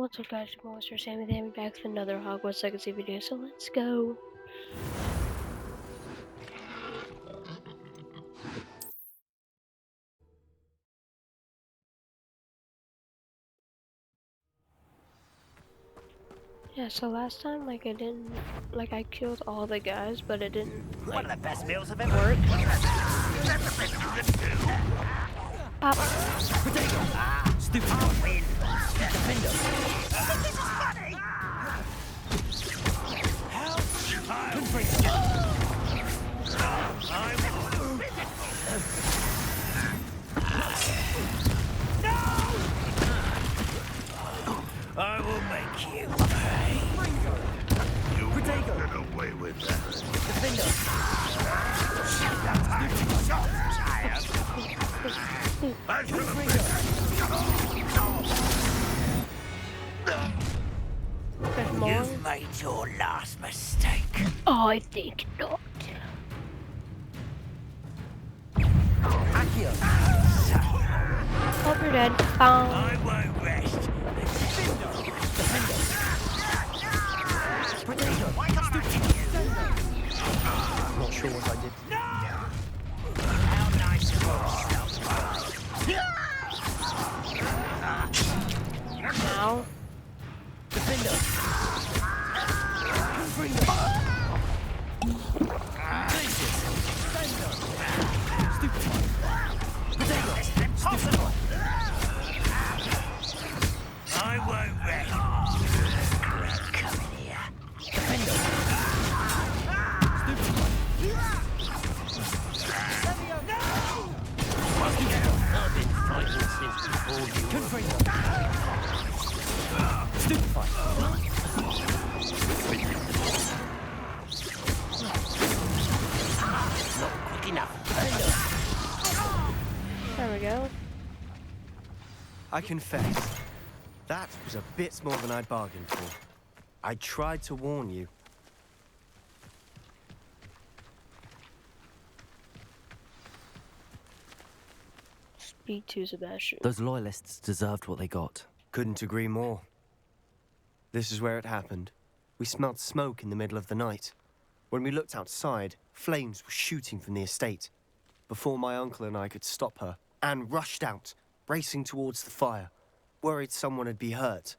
What's up guys, Monster Sammy Dammy back with another Hogwarts Legacy video, so let's go. Yeah, so last time, I killed all the guys, but it didn't, One of the best meals I've ever work. That's the best you can do. Pop. Potato. Stupid. I'll win. Defender. This is funny. Help. I will make you pay. You won't get away with that. Defender. You've made your last mistake. Oh, I think not. Accio. Oh, you're dead. I won't rest. Defender. Potato. Not sure what I did. No! How nice of Now. Defender. Stupid one. Potato. Impossible. I won't rest. Come in here. Defender. Stupid one. No! I've been fighting since before you. Confringo. Stupid one. Not quick enough. There we go. I confess, that was a bit more than I'd bargained for. I tried to warn you. Speak to Sebastian. Those loyalists deserved what they got. Couldn't agree more. This is where it happened. We smelled smoke in the middle of the night. When we looked outside, flames were shooting from the estate. Before my uncle and I could stop her, Anne rushed out, racing towards the fire, worried someone had been hurt.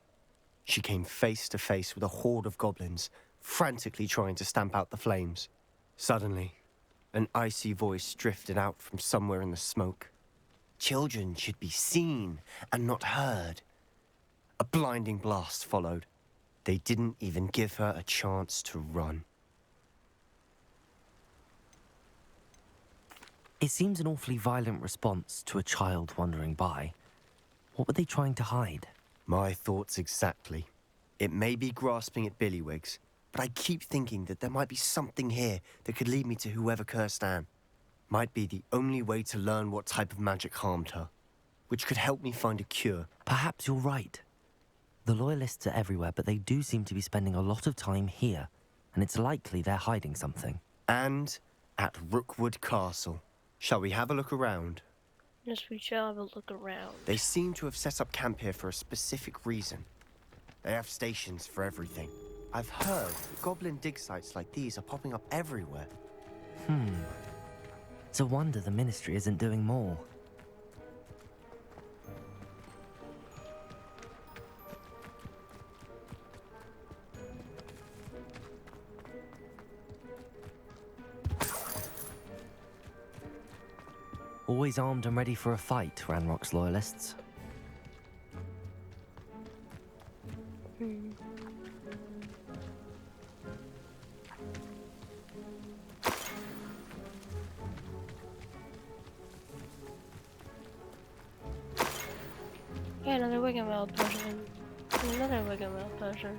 She came face to face with a horde of goblins, frantically trying to stamp out the flames. Suddenly, an icy voice drifted out from somewhere in the smoke. Children should be seen and not heard. A blinding blast followed. They didn't even give her a chance to run. It seems an awfully violent response to a child wandering by. What were they trying to hide? My thoughts exactly. It may be grasping at Billywigs, but I keep thinking that there might be something here that could lead me to whoever cursed Anne. Might be the only way to learn what type of magic harmed her, which could help me find a cure. Perhaps you're right. The loyalists are everywhere, but they do seem to be spending a lot of time here, and it's likely they're hiding something. And at Rookwood Castle. Shall we have a look around? Yes, we shall have a look around. They seem to have set up camp here for a specific reason. They have stations for everything. I've heard that goblin dig sites like these are popping up everywhere. It's a wonder the Ministry isn't doing more. Always armed and ready for a fight, Ranrock's loyalists. Yeah, another Wiggenweld person. Another Wiggenweld person.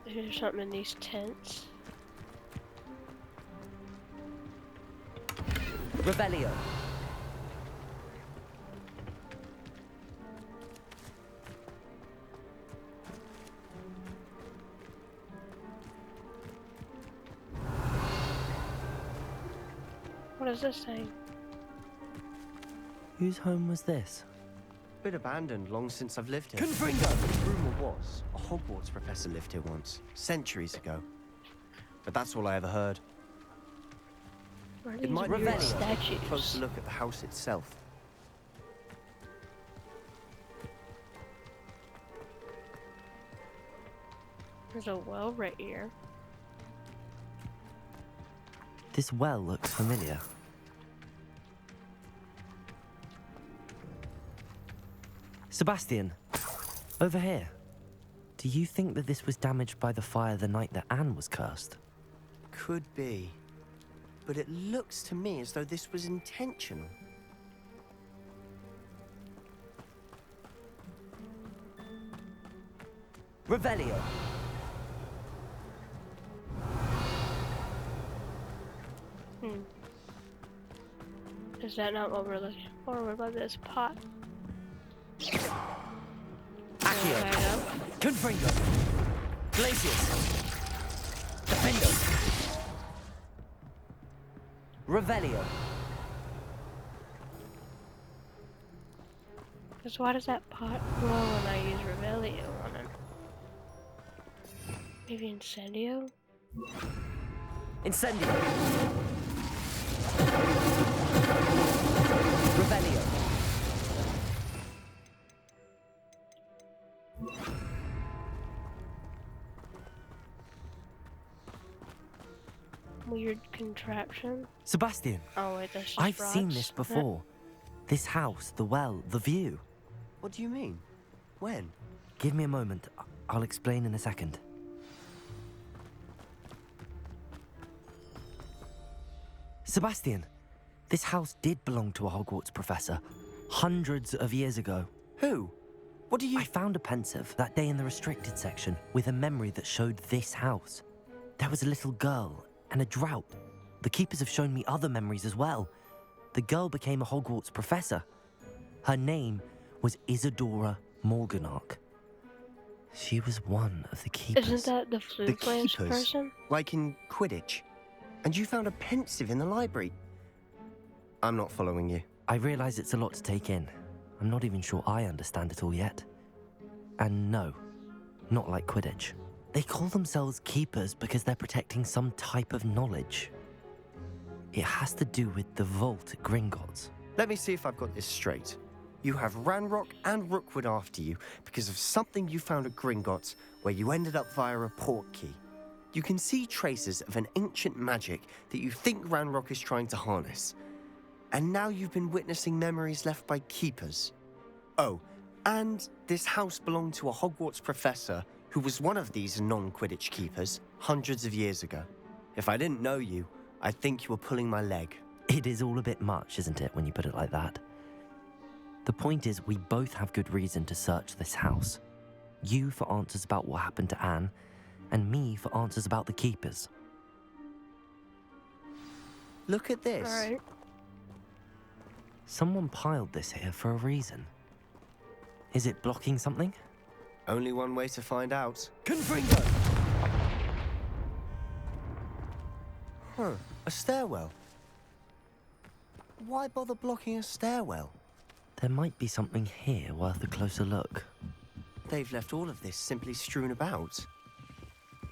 There's something in these tents. Revelio. What is this thing? Whose home was this? Been abandoned long since I've lived here. Confringo! Rumour was, a Hogwarts professor lived here once, centuries ago. But that's all I ever heard. Where are It these might be weird worth a statues? closer look at the house itself. There's a well right here. This well looks familiar. Sebastian, over here. Do you think that this was damaged by the fire the night that Anne was cursed? Could be. But it looks to me as though this was intentional. Revelio! Is that not what we're looking for? What about this pot? Accio! Kind of. Confringo! Glacius! Defendo! Revelio! Because why does that pot glow when I use Revelio on it? Maybe Incendio? Incendio! Revelio! Weird contraption. Sebastian, Oh wait, that's just I've seen rocks. this before. This house, the well, the view. What do you mean? When? Give me a moment. I'll explain in a second. Sebastian, this house did belong to a Hogwarts professor hundreds of years ago. Who? What do you... I found a pensive that day in the restricted section with a memory that showed this house. There was a little girl and a drought. The keepers have shown me other memories as well. The girl became a Hogwarts professor. Her name was Isadora Morganach. She was one of the keepers. Isn't that the The flute players keepers? person? Like in Quidditch? And you found a pensive in the library? I'm not following you. I realize it's a lot to take in. I'm not even sure I understand it all yet. And no, not like Quidditch. They call themselves keepers because they're protecting some type of knowledge. It has to do with the vault at Gringotts. Let me see if I've got this straight. You have Ranrock and Rookwood after you because of something you found at Gringotts where you ended up via a portkey. You can see traces of an ancient magic that you think Ranrock is trying to harness. And now you've been witnessing memories left by keepers. Oh, and this house belonged to a Hogwarts professor who was one of these non-Quidditch keepers hundreds of years ago. If I didn't know you, I'd think you were pulling my leg. It is all a bit much, isn't it, when you put it like that? The point is, we both have good reason to search this house. You for answers about what happened to Anne, and me for answers about the keepers. Look at this. Alright. Someone piled this here for a reason. Is it blocking something? Only one way to find out. Confringo! Huh, a stairwell. Why bother blocking a stairwell? There might be something here worth a closer look. They've left all of this simply strewn about.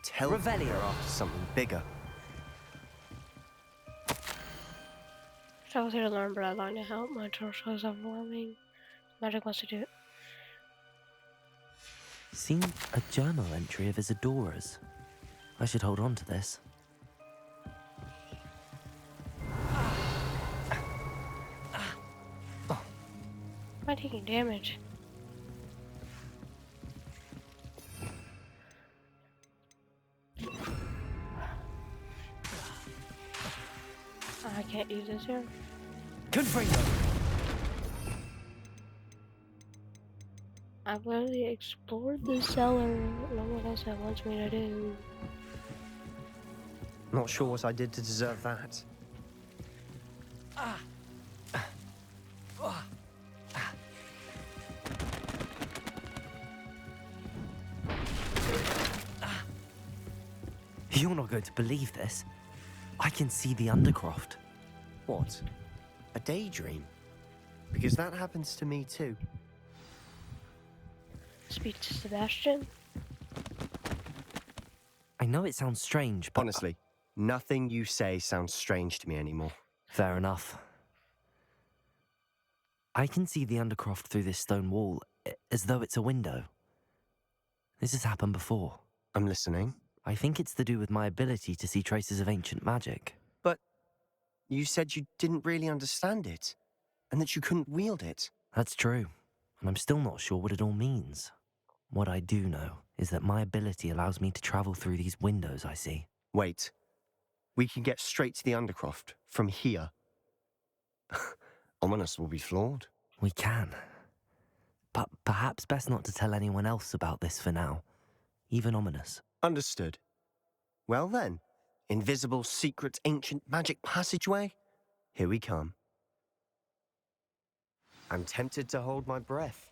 Tell me Revelio. they're after something bigger. So I was here to learn, but I'd like to help. My torso is overwhelming. Magic wants to do it. Seen a journal entry of Isadora's. I should hold on to this. Am I taking damage? I can't use this here. Confringo! I've literally explored the cellar. I don't know what else it wants me to do. Not sure what I did to deserve that. You're not going to believe this. I can see the Undercroft. What? A daydream? Because that happens to me too. Speak to Sebastian. I know it sounds strange, but... Honestly, nothing you say sounds strange to me anymore. Fair enough. I can see the Undercroft through this stone wall, as though it's a window. This has happened before. I'm listening. I think it's to do with my ability to see traces of ancient magic. But you said you didn't really understand it, and that you couldn't wield it. That's true, and I'm still not sure what it all means. What I do know is that my ability allows me to travel through these windows I see. Wait. We can get straight to the Undercroft from here. Ominous will be floored. We can. But perhaps best not to tell anyone else about this for now. Even Ominous. Understood. Well then, invisible, secret, ancient magic passageway? Here we come. I'm tempted to hold my breath.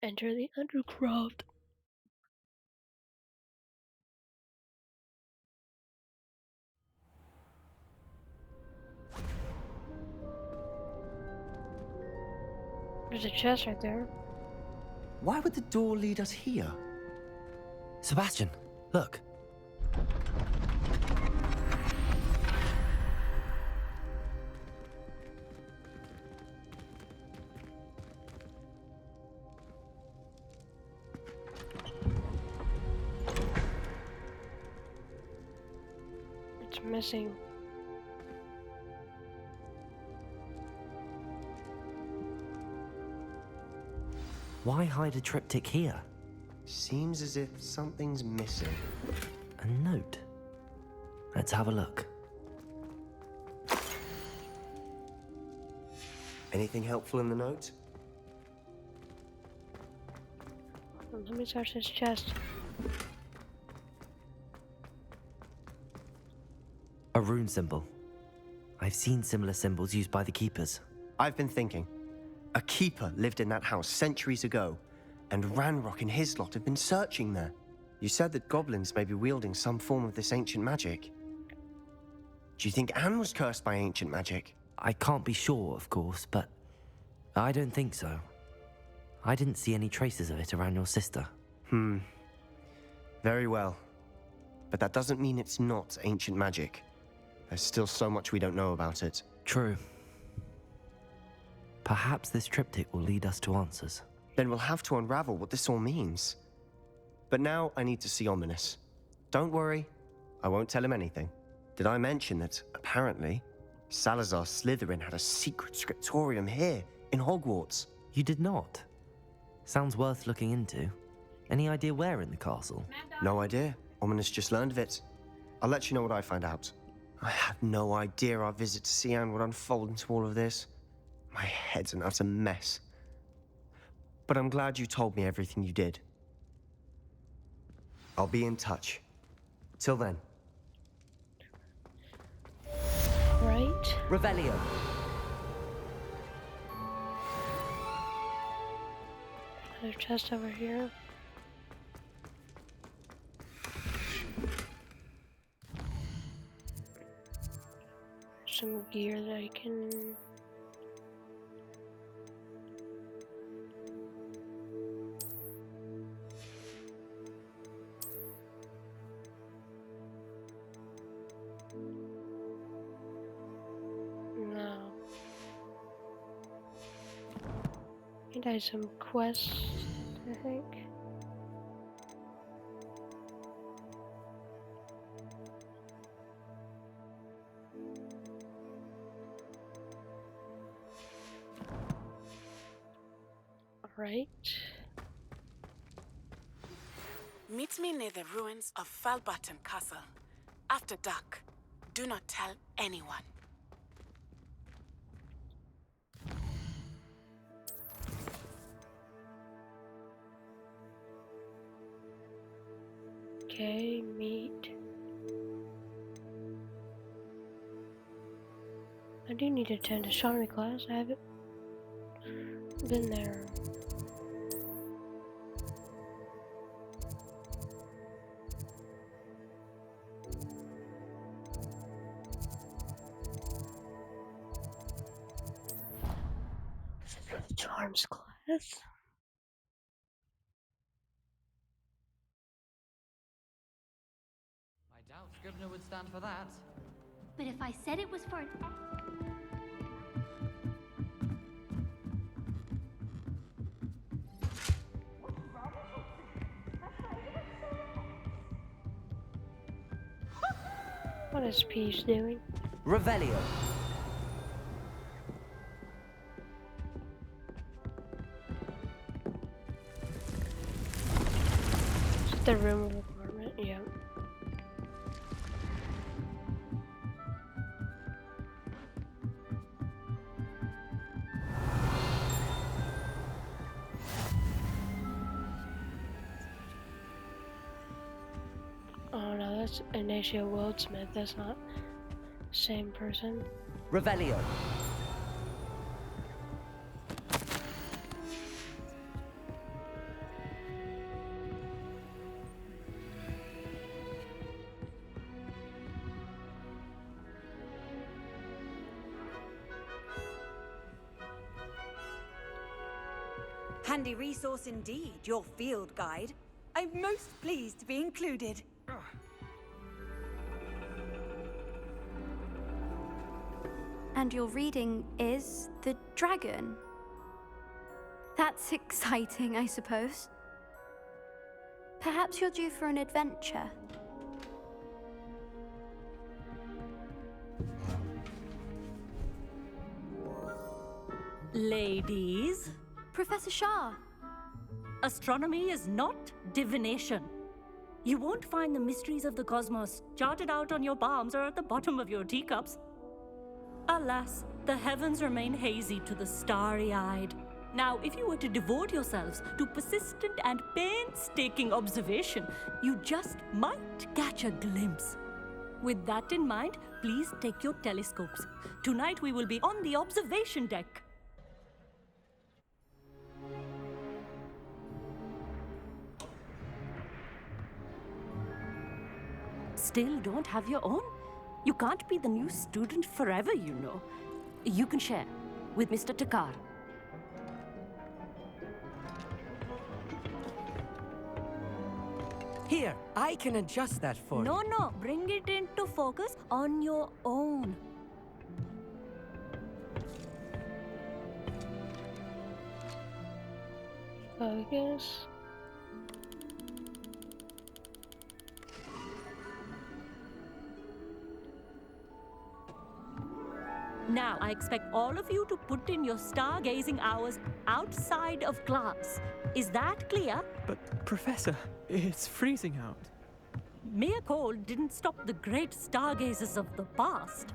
Enter the Undercroft. There's a chest right there. Why would the door lead us here? Sebastian, look. It's missing. Why hide a triptych here? Seems as if something's missing. A note. Let's have a look. Anything helpful in the note? Let me search his chest. A rune symbol. I've seen similar symbols used by the keepers. I've been thinking. A keeper lived in that house centuries ago, and Ranrock and his lot have been searching there. You said that goblins may be wielding some form of this ancient magic. Do you think Anne was cursed by ancient magic? I can't be sure, of course, but I don't think so. I didn't see any traces of it around your sister. Very well. But that doesn't mean it's not ancient magic. There's still so much we don't know about it. True. Perhaps this triptych will lead us to answers. Then we'll have to unravel what this all means. But now I need to see Ominous. Don't worry, I won't tell him anything. Did I mention that, apparently, Salazar Slytherin had a secret scriptorium here, in Hogwarts? You did not? Sounds worth looking into. Any idea where in the castle? No idea. Ominous just learned of it. I'll let you know what I find out. I had no idea our visit to see Anne would unfold into all of this. My head's an utter mess. But I'm glad you told me everything you did. I'll be in touch. Till then. Right? Revelio. Another chest over here. Some gear that I can... No. And I have some quests, I think. Alright. Meet me near the ruins of Falbutton Castle. After dark. Do not tell anyone. Okay, meet. I do need to attend astronomy class. I haven't been there. Charms class. I doubt Scrivener would stand for that. But if I said it was for an... What is Peach doing? Revelio. Is it the room of apartment? Yeah. Oh no, that's Ignacio Wildsmith. That's not the same person. Revelio. Handy resource indeed, your field guide. I'm most pleased to be included. And your reading is the dragon. That's exciting, I suppose. Perhaps you're due for an adventure. Ladies, Professor Shah. astronomy is not divination. You won't find the mysteries of the cosmos charted out on your palms or at the bottom of your teacups. Alas, the heavens remain hazy to the starry-eyed. Now, if you were to devote yourselves to persistent and painstaking observation, you just might catch a glimpse. With that in mind, please take your telescopes. Tonight we will be on the observation deck. Still don't have your own? You can't be the new student forever, you know. You can share with Mr. Takar. Here, I can adjust that for you. No, bring it into focus on your own. Focus. Now, I expect all of you to put in your stargazing hours outside of class. Is that clear? But, Professor, it's freezing out. Mere cold didn't stop the great stargazers of the past.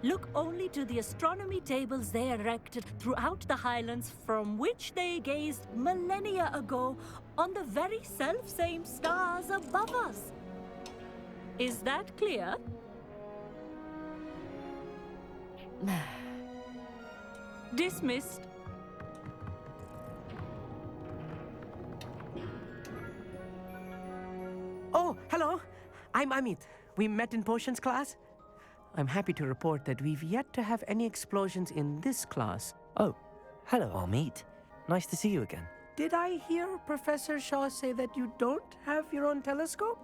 Look only to the astronomy tables they erected throughout the highlands from which they gazed millennia ago on the very self-same stars above us. Is that clear? Dismissed. Oh, hello. I'm Amit. We met in potions class. I'm happy to report that we've yet to have any explosions in this class. Oh, hello, Amit. Nice to see you again. Did I hear Professor Shaw say that you don't have your own telescope?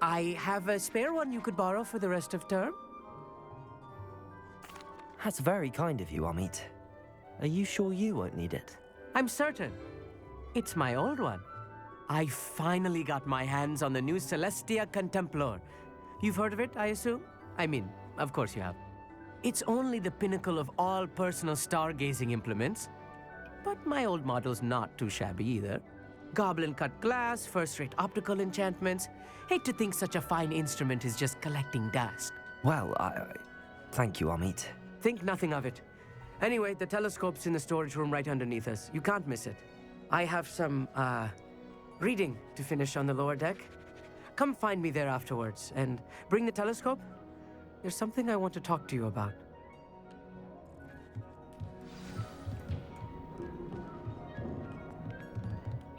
I have a spare one you could borrow for the rest of term. That's very kind of you, Amit. Are you sure you won't need it? I'm certain. It's my old one. I finally got my hands on the new Celestia Contemplar. You've heard of it, I assume? I mean, of course you have. It's only the pinnacle of all personal stargazing implements. But my old model's not too shabby either. Goblin-cut glass, first-rate optical enchantments. Hate to think such a fine instrument is just collecting dust. Well, thank you, Amit. Think nothing of it. Anyway, the telescope's in the storage room right underneath us. You can't miss it. I have some, reading to finish on the lower deck. Come find me there afterwards, and bring the telescope. There's something I want to talk to you about.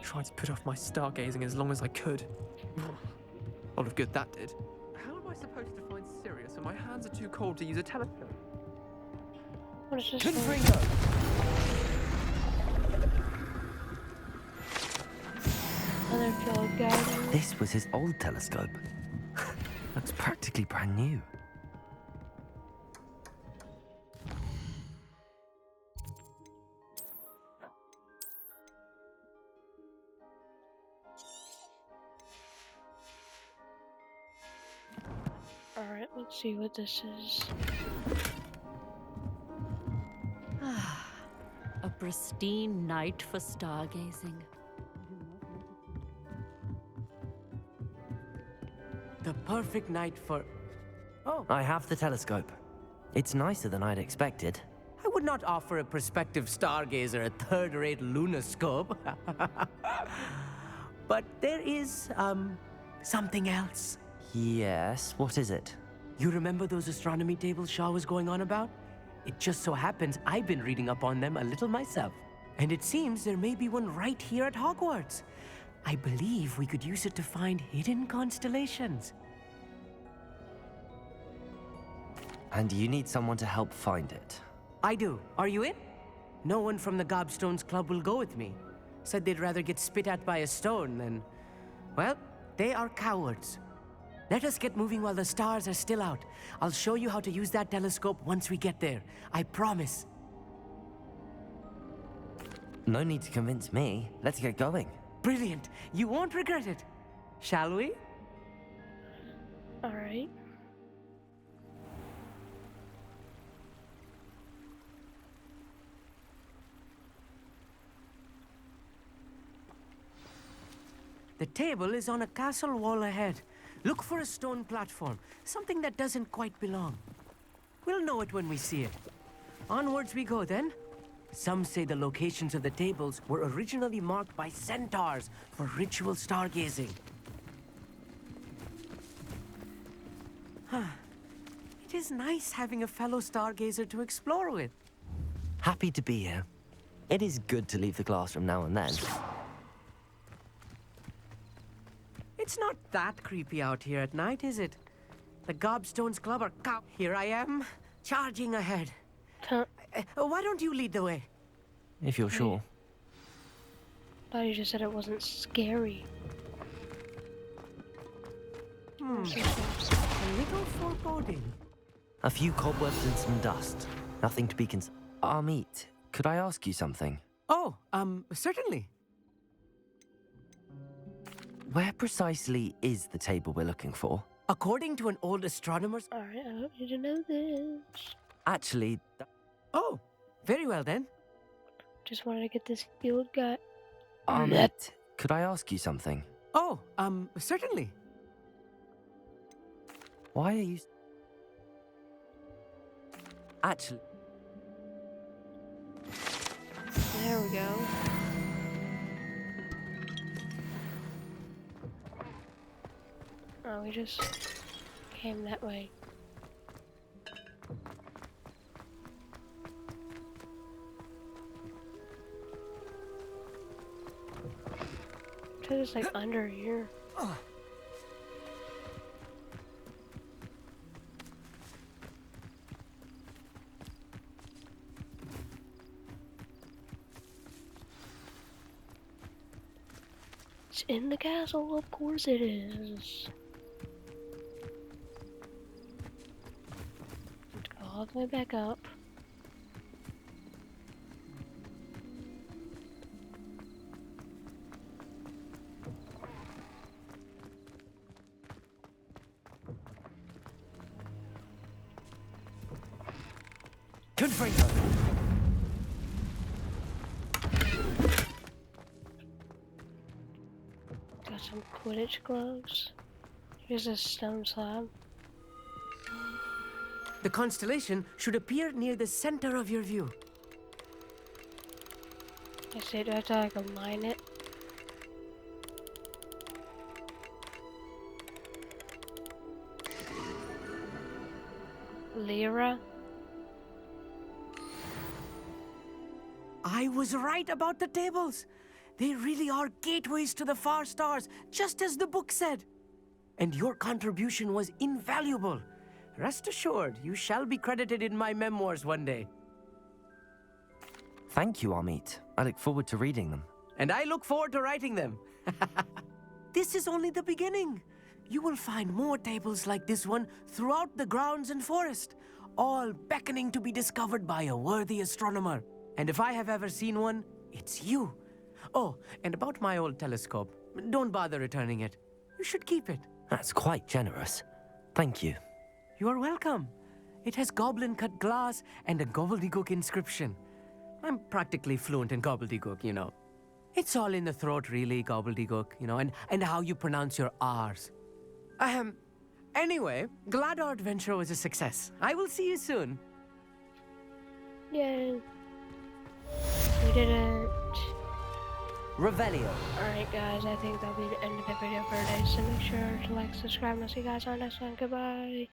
Tried to put off my stargazing as long as I could. A lot of good that did. How am I supposed to find Sirius when my hands are too cold to use a telescope? What is this? Confringo! Another field guide. This was his old telescope. Looks practically brand new. Alright, let's see what this is. A pristine night for stargazing. The perfect night for... Oh, I have the telescope. It's nicer than I'd expected. I would not offer a prospective stargazer a third-rate lunoscope. But there is, something else. Yes, what is it? You remember those astronomy tables Shaw was going on about? It just so happens I've been reading up on them a little myself. And it seems there may be one right here at Hogwarts. I believe we could use it to find hidden constellations. And you need someone to help find it. I do. Are you in? No one from the Gobstones Club will go with me. Said they'd rather get spit at by a stone than... Well, they are cowards. Let us get moving while the stars are still out. I'll show you how to use that telescope once we get there. I promise. No need to convince me. Let's get going. Brilliant. You won't regret it. Shall we? Alright. The table is on a castle wall ahead. Look for a stone platform, something that doesn't quite belong. We'll know it when we see it. Onwards we go then. Some say the locations of the tables were originally marked by centaurs for ritual stargazing. It is nice having a fellow stargazer to explore with. Happy to be here. It is good to leave the classroom now and then. It's not that creepy out here at night, is it? The Gobstones Club are cow. Here I am, charging ahead. Why don't you lead the way? If you're sure. I thought you just said it wasn't scary. A little foreboding. A few cobwebs and some dust. Nothing to be concerned. Amit, could I ask you something? Oh, certainly. Where precisely is the table we're looking for? According to an old astronomer's... Alright, I don't need to know this. Actually... Oh, very well then. Just wanted to get this field guide. Amit, could I ask you something? Oh, certainly. Why are you... Actually... There we go. Oh, we just came that way. It's like under here. It's in the castle, of course it is. Go all the way back up. Confringo. Got some Quidditch gloves. Here's a stone slab. The constellation should appear near the center of your view. I say, do I have to like align it? Lyra? I was right about the tables. They really are gateways to the far stars, just as the book said. And your contribution was invaluable. Rest assured, you shall be credited in my memoirs one day. Thank you, Amit. I look forward to reading them. And I look forward to writing them. this is only the beginning. You will find more tables like this one throughout the grounds and forest, all beckoning to be discovered by a worthy astronomer. And if I have ever seen one, it's you. Oh, and about my old telescope, don't bother returning it. You should keep it. That's quite generous. Thank you. You are welcome. It has goblin-cut glass and a gobbledygook inscription. I'm practically fluent in gobbledygook, you know. It's all in the throat, really, gobbledygook, you know, and how you pronounce your R's. Anyway, glad our adventure was a success. I will see you soon. Yay. We did it. Revelio. Alright guys, I think that'll be the end of the video for today, so make sure to like, subscribe, and I'll see you guys on next one. Goodbye.